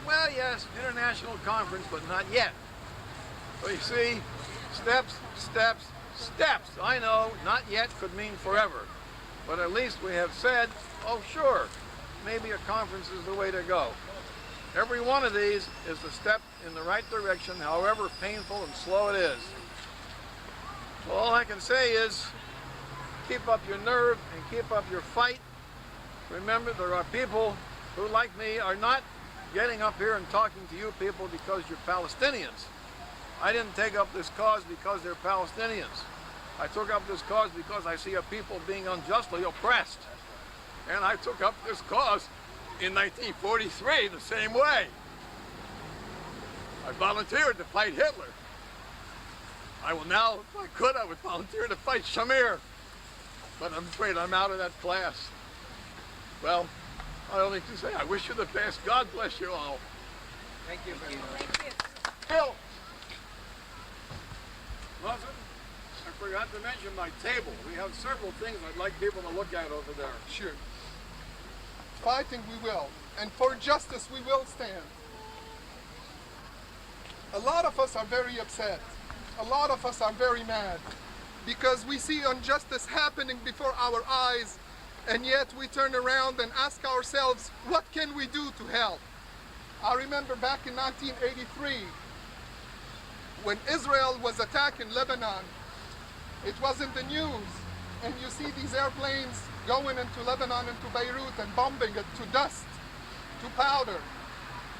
Well, yes, international conference, but not yet. So you see, steps, steps, steps. I know, not yet could mean forever. But at least we have said, oh sure, maybe a conference is the way to go. Every one of these is a step in the right direction, however painful and slow it is. So all I can say is, keep up your nerve and keep up your fight. Remember, there are people who, like me, are not getting up here and talking to you people because you're Palestinians. I didn't take up this cause because they're Palestinians. I took up this cause because I see a people being unjustly oppressed. And I took up this cause in 1943 the same way. I volunteered to fight Hitler. I will now, if I could, I would volunteer to fight Shamir. But I'm afraid I'm out of that class. Well, I only can say I wish you the best. God bless you all. Thank you. Thank you. Bill! Listen, I forgot to mention my table. We have several things I'd like people to look at over there. Sure. Fighting we will, and for justice we will stand. A lot of us are very upset. A lot of us are very mad because we see injustice happening before our eyes, and yet we turn around and ask ourselves, what can we do to help? I remember back in 1983, when Israel was attacking Lebanon, it was in the news, and you see these airplanes going into Lebanon, into Beirut, and bombing it to dust, to powder.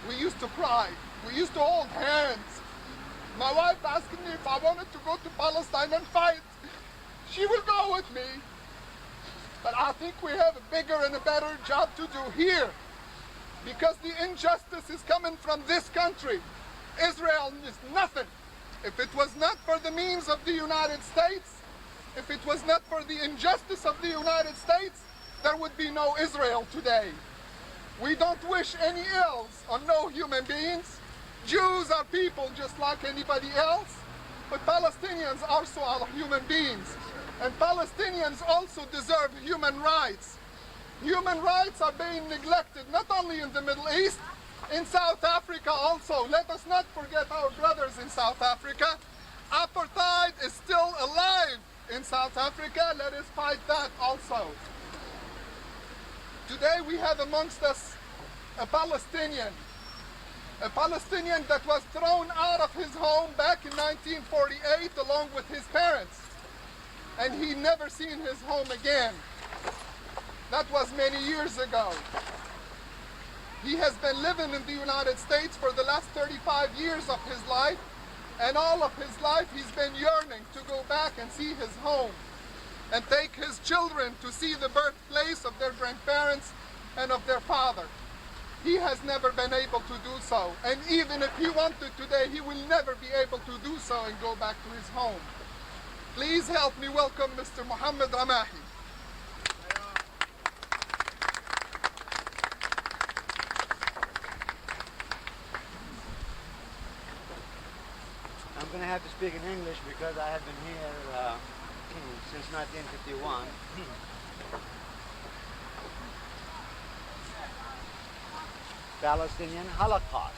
We used to cry. We used to hold hands. My wife asked me if I wanted to go to Palestine and fight. She will go with me. But I think we have a bigger and a better job to do here, because the injustice is coming from this country. Israel is nothing. If it was not for the means of the United States, if it was not for the injustice of the United States, there would be no Israel today. We don't wish any ills on no human beings. Jews are people just like anybody else, but Palestinians also are human beings. And Palestinians also deserve human rights. Human rights are being neglected, not only in the Middle East, in South Africa also. Let us not forget our brothers in South Africa. Apartheid is still alive in South Africa. Let us fight that also. Today we have amongst us a Palestinian that was thrown out of his home back in 1948 along with his parents. And he never seen his home again. That was many years ago. He has been living in the United States for the last 35 years of his life, and all of his life he's been yearning to go back and see his home and take his children to see the birthplace of their grandparents and of their father. He has never been able to do so, and even if he wanted today, he will never be able to do so and go back to his home. Please help me welcome Mr. Mohammed Ramahi. I'm going to have to speak in English because I have been here since 1951. Palestinian Holocaust.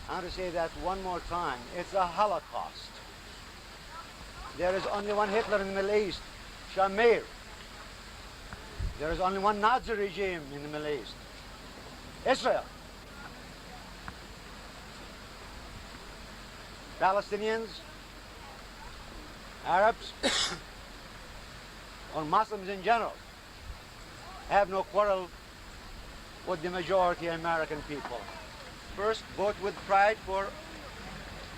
I want to say that one more time. It's a Holocaust. There is only one Hitler in the Middle East, Shamir. There is only one Nazi regime in the Middle East, Israel. Palestinians, Arabs, or Muslims in general have no quarrel with the majority American people. First, vote with pride for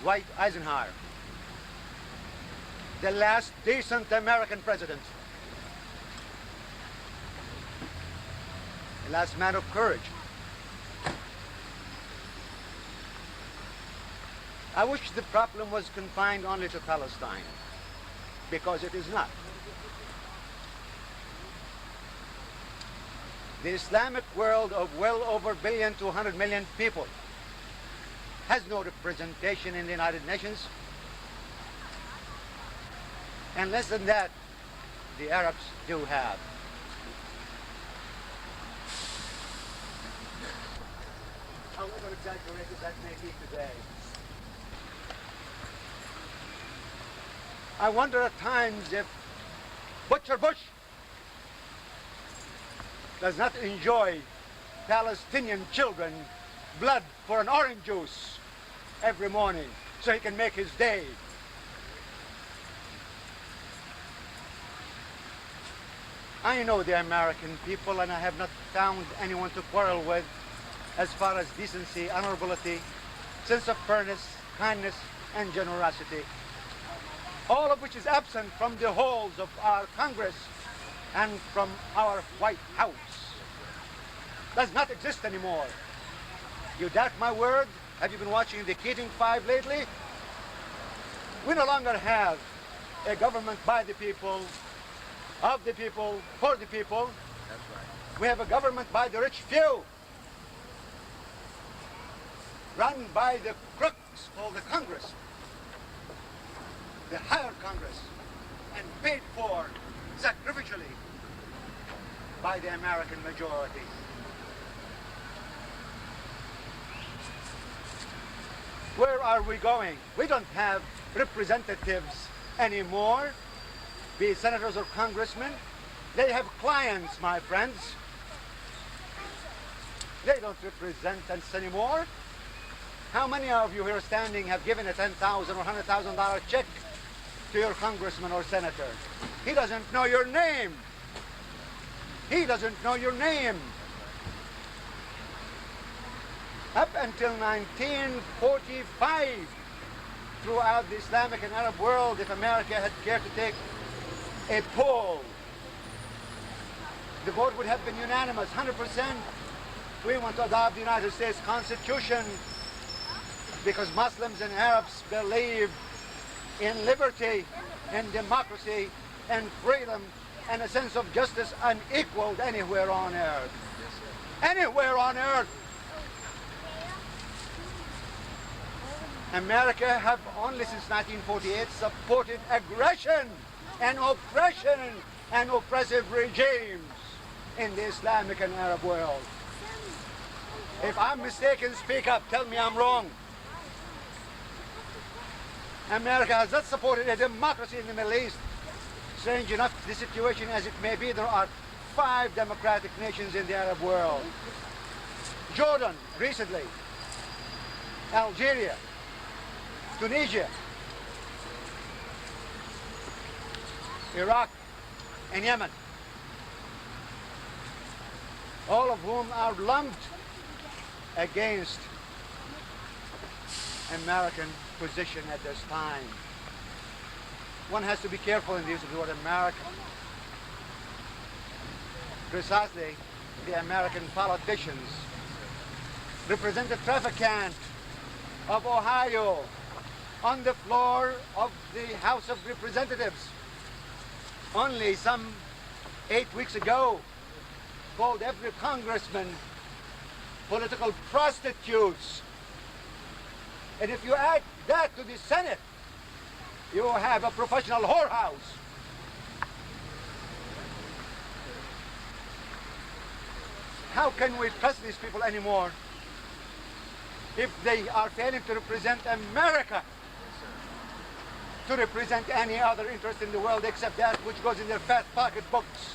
Dwight Eisenhower, the last decent American president, the last man of courage. I wish the problem was confined only to Palestine, because it is not. The Islamic world of well over 1 billion to 100 million people has no representation in the United Nations. And less than that, the Arabs do have. however exaggerated that may be today. I wonder at times if Butcher Bush does not enjoy Palestinian children blood for an orange juice every morning so he can make his day. I know the American people, and I have not found anyone to quarrel with as far as decency, honorability, sense of fairness, kindness, and generosity, all of which is absent from the halls of our Congress and from our White House. Does not exist anymore. You doubt my word? Have you been watching the Keating Five lately? We no longer have a government by the people, of the people, for the people. That's right. We have a government by the rich few, run by the crooks called the Congress, the higher Congress, and paid for sacrificially by the American majority. Where are we going? We don't have representatives anymore, be it senators or congressmen. They have clients, my friends. They don't represent us anymore. How many of you here standing have given a $10,000 or $100,000 check to your congressman or senator? He doesn't know your name. He doesn't know your name. Up until 1945, throughout the Islamic and Arab world, if America had cared to take a poll, the vote would have been unanimous, 100%. We want to adopt the United States Constitution because Muslims and Arabs believe in liberty and democracy and freedom and a sense of justice unequaled anywhere on earth. Anywhere on earth. America have only since 1948 supported aggression and oppression and oppressive regimes in the Islamic and Arab world. If I'm mistaken, speak up, tell me I'm wrong. America has not supported a democracy in the Middle East. Strange enough, the situation as it may be, there are 5 democratic nations in the Arab world. Jordan, recently. Algeria. Tunisia. Iraq and Yemen. All of whom are lumped against American position at this time. One has to be careful in the use of the word America. Precisely, the American politicians, Representative Trafficant of Ohio, on the floor of the House of Representatives, only some 8 weeks ago, called every congressman political prostitutes. And if you add that to the Senate, you have a professional whorehouse. How can we trust these people anymore if they are failing to represent America, to represent any other interest in the world except that which goes in their fat pocketbooks,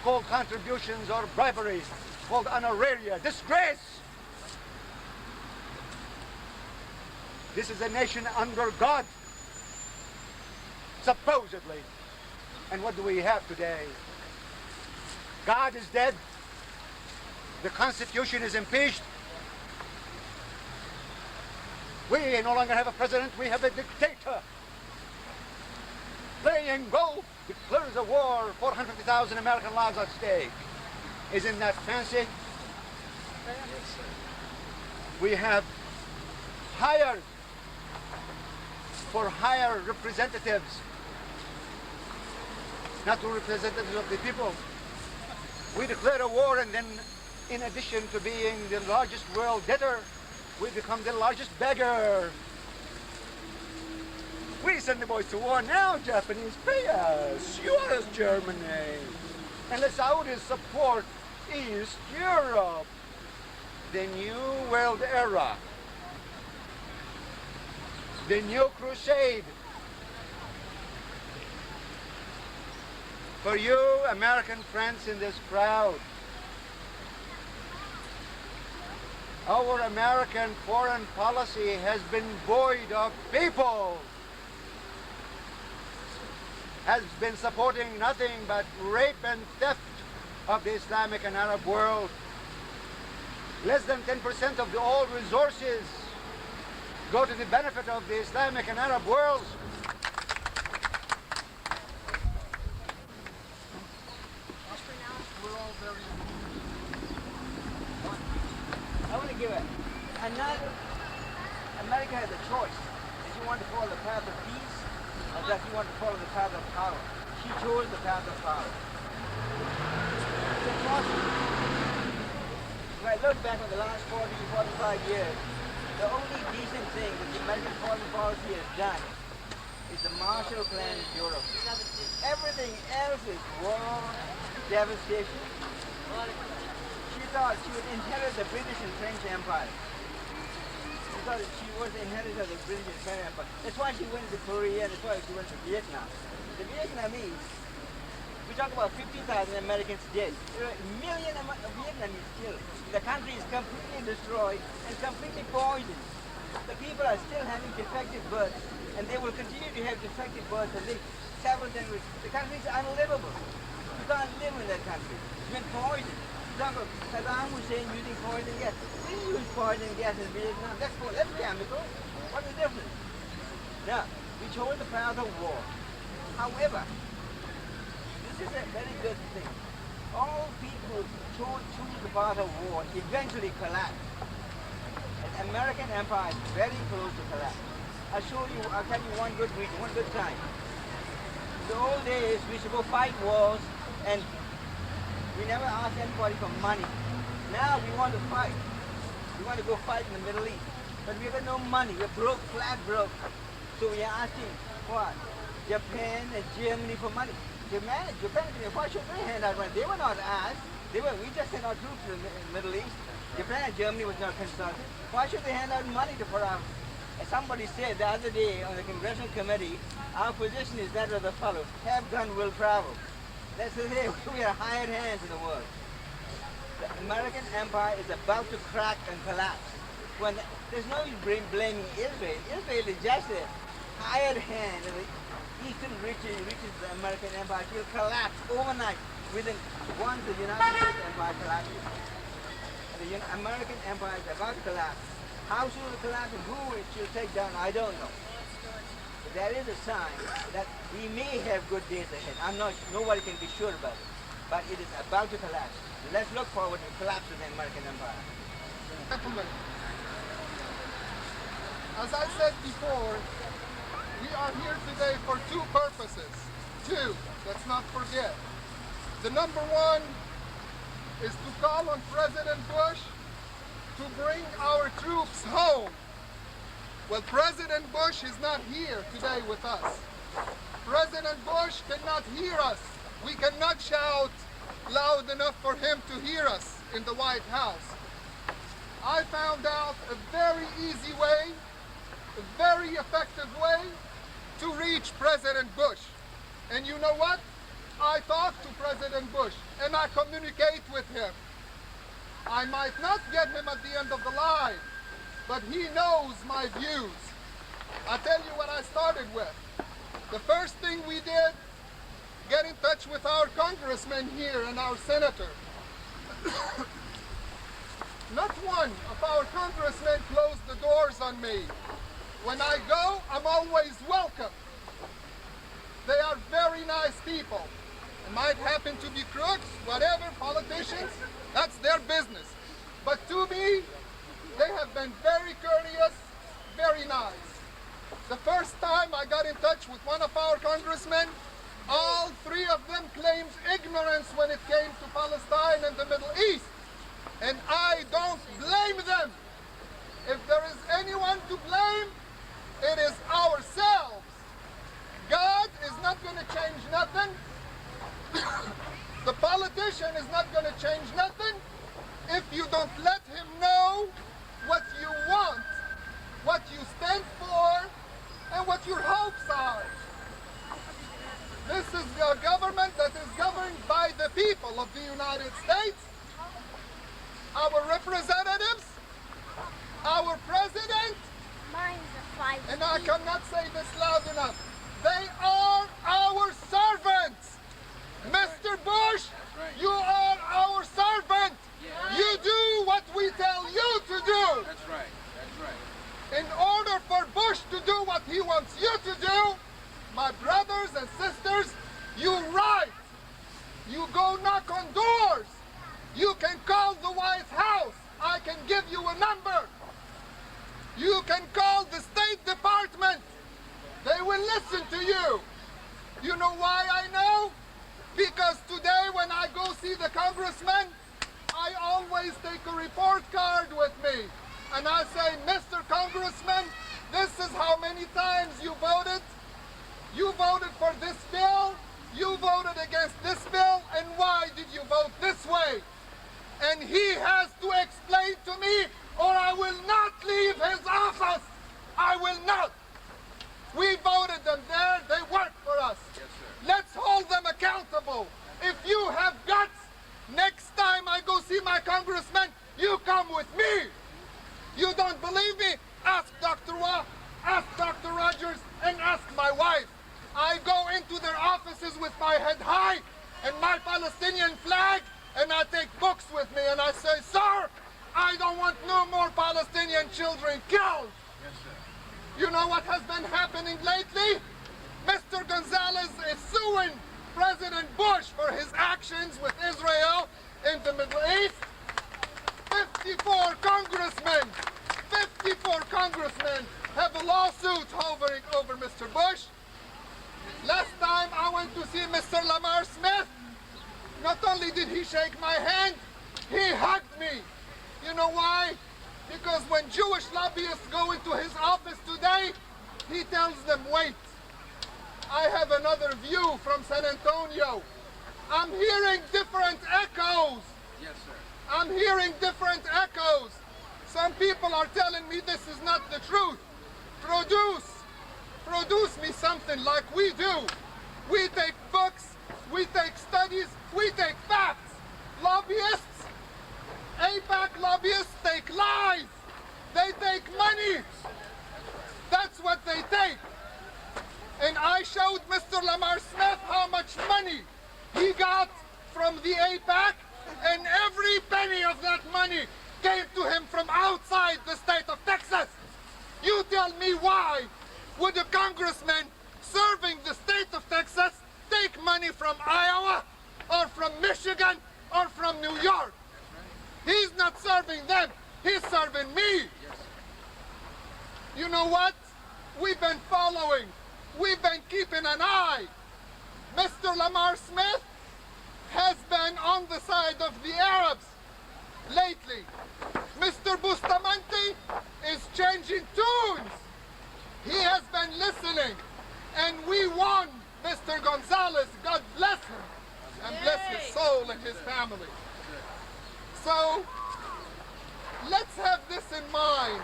called contributions or bribery, called honoraria, disgrace. This is a nation under God, supposedly. And what do we have today? God is dead. The Constitution is impeached. We no longer have a president, we have a dictator. Playing golf declares a war, 450,000 American lives at stake. Isn't that fancy? We have hired for higher representatives, not to representatives of the people. We declare a war, and then in addition to being the largest world debtor, we become the largest beggar. We send the boys to war now, Japanese, pay us. U.S., Germany. And the Saudis support East Europe. the new world era, the new crusade. For you American friends in this crowd, our American foreign policy has been void of people, has been supporting nothing but rape and theft of the Islamic and Arab world. Less than 10% of the all resources go to the benefit of the Islamic and Arab worlds. We're all very... I want to give it another. America has a choice. Does you want to follow the path of peace, or does you want to follow the path of power? She chose the path of power. It's a choice. If I look back on the last 40, 45 years, the only decent thing that the American foreign policy has done is the Marshall Plan in Europe. Everything else is war, devastation. She thought she would inherit the British and French Empire. She thought that she was the inheritor of the British and French Empire. That's why she went to Korea, that's why she went to Vietnam. The Vietnamese, we talk about 50,000 Americans dead. There are a million Vietnamese killed. The country is completely destroyed and completely poisoned. The people are still having defective births, and they will continue to have defective births for the several generations. The country is unlivable. You can't live in that country. It's been poisoned. Saddam Hussein using poison gas. We use poison gas in Vietnam. That's chemical. What's the difference? Now, we chose the path of war. However, this is a very good thing. All people choose the path of war eventually collapse. And American empire is very close to collapse. I'll tell you one good reason, one good time. In the old days, we used to go fight wars, and we never asked anybody for money. Now we want to fight. We want to go fight in the Middle East. But we got no money. We're broke, flat broke. So we are asking what? Japan and Germany for money. Japan, why should they hand out money? They were not asked. We just sent our troops to the Middle East. Japan and Germany was not consulted. Why should they hand out money to for our... Somebody said the other day on the Congressional Committee, our position is that of the fellow, have gun will travel. That's the thing, we are hired hands in the world. The American empire is about to crack and collapse. When there's no blaming Israel. Israel is just a hired hand in the eastern reaches the American empire. It will collapse overnight once the United States empire collapses. The American empire is about to collapse. How soon it will collapse and who it will take down, I don't know. But there is a sign that we may have good days ahead. Nobody can be sure about it. But it is about to collapse. Let's look forward to the collapse of the American empire. Gentlemen, as I said before, we are here today for two purposes. Two, let's not forget. The number one is to call on President Bush to bring our troops home. Well, President Bush is not here today with us. President Bush cannot hear us. We cannot shout loud enough for him to hear us in the White House. I found out a very easy way, a very effective way to reach President Bush. And you know what? I talk to President Bush and I communicate with him. I might not get him at the end of the line, but he knows my views. I'll tell you what I started with. The first thing we did, get in touch with our congressmen here and our senator. Not one of our congressmen closed the doors on me. When I go, I'm always welcome. They are very nice people. It might happen to be crooks, whatever, politicians, that's their business. But to me, they have been very courteous, very nice. The first time I got in touch with one of our congressmen, all three of them claimed ignorance when it came to Palestine and the Middle East. And I don't blame them. If there is anyone to blame, it is ourselves. God is not going to change nothing. The politician is not going to change nothing. If you don't let him know what you want, what you stand for, and what your hopes are. This is a government that is governed by the people of the United States, our representatives, our president, and I cannot say this loud enough. They are our servants. Mr. Bush, you are our servant. You do what we tell you to do. That's right. That's right. In order for Bush to do what he wants you to do, my brothers and sisters, you write. You go knock on doors. You can call the White House. I can give you a number. You can call the State Department. They will listen to you. You know why I know? Because today when I go see the congressman, I always take a report card with me. And I say, Mr. Congressman, this is how many times you voted. You voted for this bill. You voted against this bill. And why did you vote this way? And he has to explain to me, or I will not leave his office. I will not. We voted them there. They work for us. Yes, sir. Let's hold them accountable. If you have guts, next time I go see my congressman, you come with me. You don't believe me? Ask Dr. Ask Dr. Rogers, and ask my wife. I go into their offices with my head high and my Palestinian flag, and I take books with me, and I say, sir, I don't want no more Palestinian children killed. Yes, sir. You know what has been happening lately? Mr. Gonzalez is suing President Bush for his actions with Israel in the Middle East. 54 congressmen have a lawsuit over Mr. Bush. Last time I went to see Mr. Lamar Smith, not only did he shake my hand, he hugged me. You know why? Because when Jewish lobbyists go into his office today, he tells them, wait. I have another view from San Antonio. I'm hearing different echoes. Yes, sir. I'm hearing different echoes. Some people are telling me this is not the truth. Produce me something like we do. We take books, we take studies, we take facts. Lobbyists, AIPAC lobbyists take lies. They take money. That's what they take. And I showed Mr. Lamar Smith how much money he got from the AIPAC, and every penny of that money came to him from outside the state of Texas. You tell me, why would a congressman serving the state of Texas take money from Iowa or from Michigan or from New York? He's not serving them, he's serving me. You know what? We've been following. We've been keeping an eye. Mr. Lamar Smith has been on the side of the Arabs lately. Mr. Bustamante is changing tunes. He has been listening. And we won Mr. Gonzalez. God bless him. And bless his soul and his family. So, let's have this in mind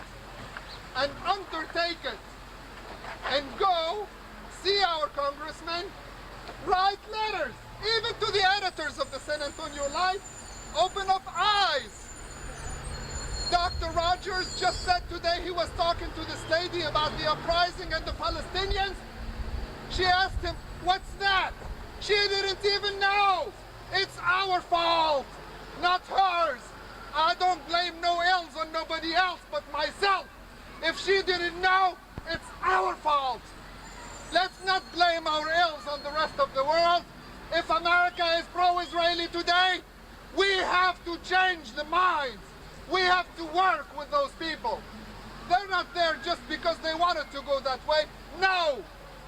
and undertake it. And go see our congressmen, write letters, even to the editors of the San Antonio Light. Open up eyes. Dr. Rogers just said today he was talking to this lady about the uprising and the Palestinians. She asked him, what's that? She didn't even know. It's our fault, not hers. I don't blame no ills on nobody else but myself. If she didn't know, it's our fault. Let's not blame our ills on the rest of the world. If America is pro-Israeli today, we have to change the minds. We have to work with those people. They're not there just because they wanted to go that way. No,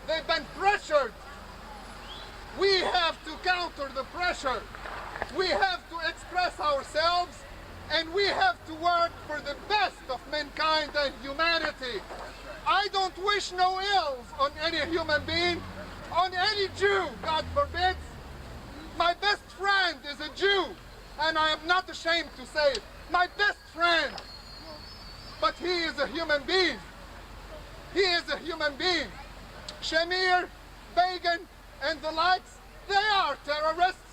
they've been pressured. We have to counter the pressure. We have to express ourselves, and we have to work for the best of mankind and humanity. I don't wish no ills on any human being, on any Jew, God forbid. My best friend is a Jew, and I am not ashamed to say it. my best friend. But he is a human being. He is a human being. Shamir, Begin, and the likes, they are terrorists.